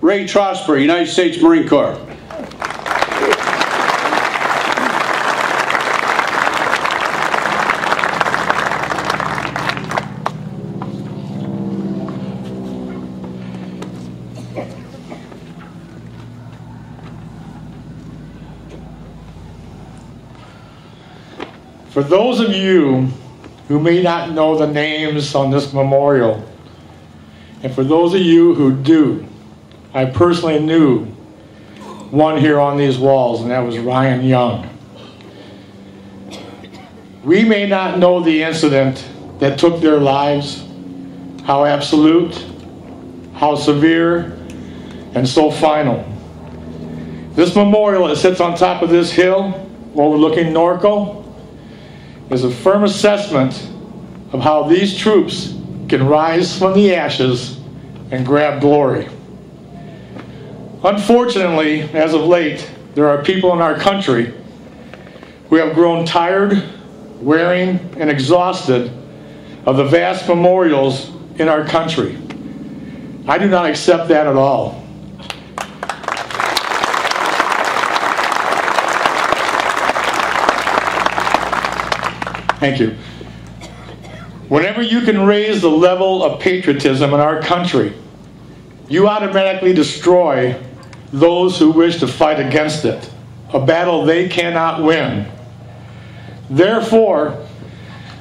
Ray Trosper, United States Marine Corps. For those of you who may not know the names on this memorial, and for those of you who do, I personally knew one here on these walls, and that was Ryan Young. We may not know the incident that took their lives, how absolute, how severe, and so final. This memorial that sits on top of this hill overlooking Norco is a firm assessment of how these troops can rise from the ashes and grab glory. Unfortunately, as of late, there are people in our country who have grown tired, wearing, and exhausted of the vast memorials in our country. I do not accept that at all. Thank you. Whenever you can raise the level of patriotism in our country, you automatically destroy those who wish to fight against it, a battle they cannot win. Therefore,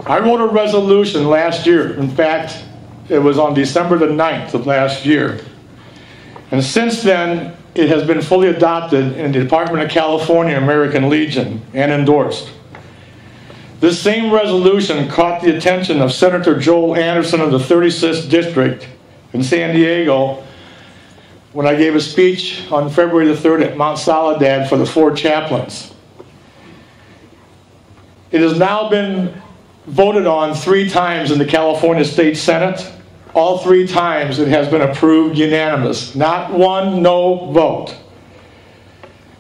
I wrote a resolution last year. In fact, it was on December the 9th of last year. And since then, it has been fully adopted in the Department of California American Legion and endorsed. This same resolution caught the attention of Senator Joel Anderson of the 36th District in San Diego when I gave a speech on February the 3rd at Mount Soledad for the 4 chaplains. It has now been voted on 3 times in the California State Senate. All 3 times it has been approved unanimous, not one no vote.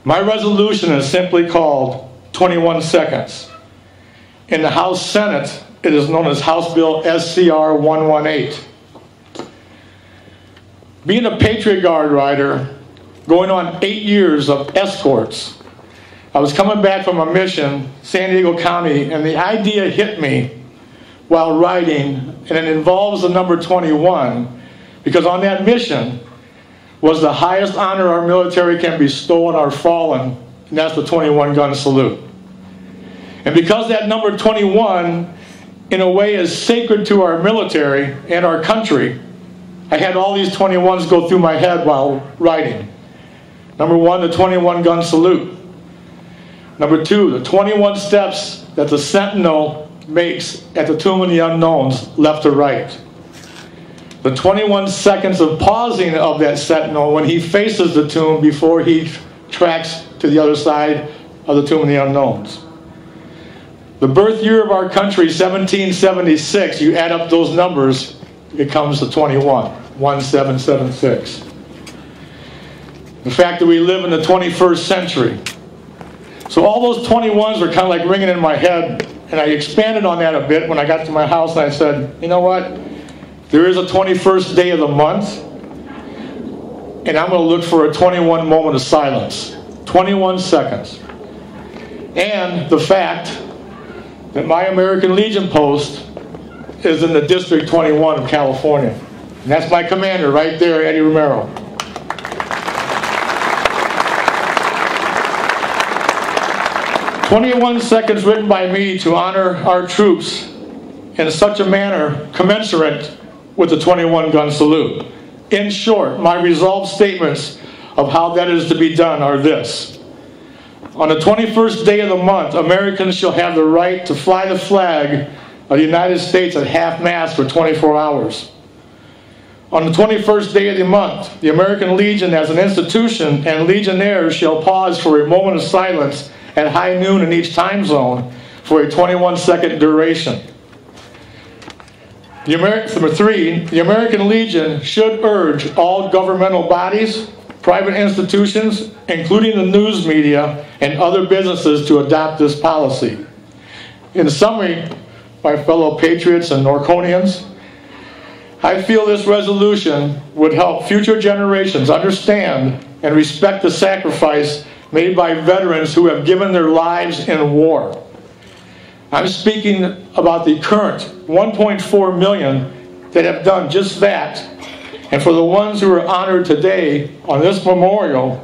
My resolution is simply called 21 Seconds. In the House Senate, it is known as House Bill SCR 118. Being a Patriot Guard rider, going on 8 years of escorts, I was coming back from a mission, San Diego County, and the idea hit me while riding, and it involves the number 21, because on that mission was the highest honor our military can bestow on our fallen, and that's the 21-gun salute. And because that number 21, in a way, is sacred to our military and our country, I had all these 21s go through my head while riding. Number 1, the 21-gun salute. Number 2, the 21 steps that the sentinel makes at the Tomb of the Unknowns, left to right. The 21 seconds of pausing of that sentinel when he faces the tomb before he tracks to the other side of the Tomb of the Unknowns. The birth year of our country, 1776, you add up those numbers, it comes to 21, 1776. The fact that we live in the 21st century. So all those 21s were kind of like ringing in my head, and I expanded on that a bit when I got to my house, and I said, you know what? There is a 21st day of the month, and I'm going to look for a 21 moment of silence. 21 seconds. And the fact that my American Legion post is in the District 21 of California. And that's my commander right there, Eddie Romero. "21 seconds written by me to honor our troops in such a manner commensurate with the 21-gun salute. In short, my resolved statements of how that is to be done are this. On the 21st day of the month, Americans shall have the right to fly the flag of the United States at half-mast for 24 hours. On the 21st day of the month, the American Legion as an institution and legionnaires shall pause for a moment of silence at high noon in each time zone for a 21-second duration. Number 3, the American Legion should urge all governmental bodies, private institutions, including the news media and other businesses, to adopt this policy. In summary, my fellow patriots and Norconians, I feel this resolution would help future generations understand and respect the sacrifice made by veterans who have given their lives in war. I'm speaking about the current 1.4 million that have done just that, and for the ones who are honored today on this memorial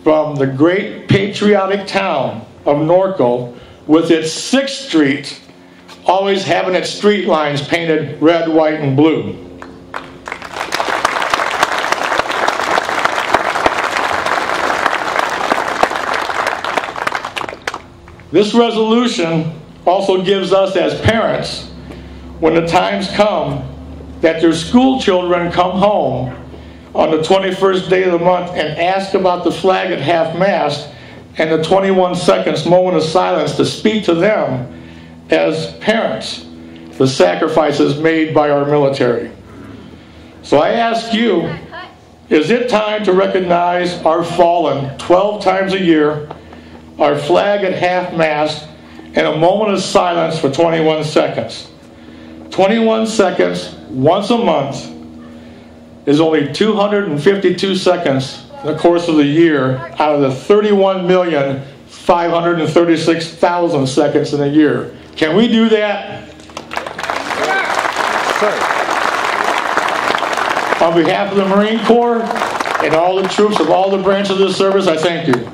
from the great patriotic town of Norco, with its 6th Street always having its street lines painted red, white, and blue. This resolution also gives us as parents, when the times come that their school children come home on the 21st day of the month and ask about the flag at half-mast and the 21 seconds moment of silence, to speak to them as parents the sacrifices made by our military. So I ask you, is it time to recognize our fallen 12 times a year, our flag at half-mast, and a moment of silence for 21 seconds? 21 seconds once a month is only 252 seconds in the course of the year out of the 31,536,000 seconds in a year. Can we do that? On behalf of the Marine Corps and all the troops of all the branches of the service, I thank you.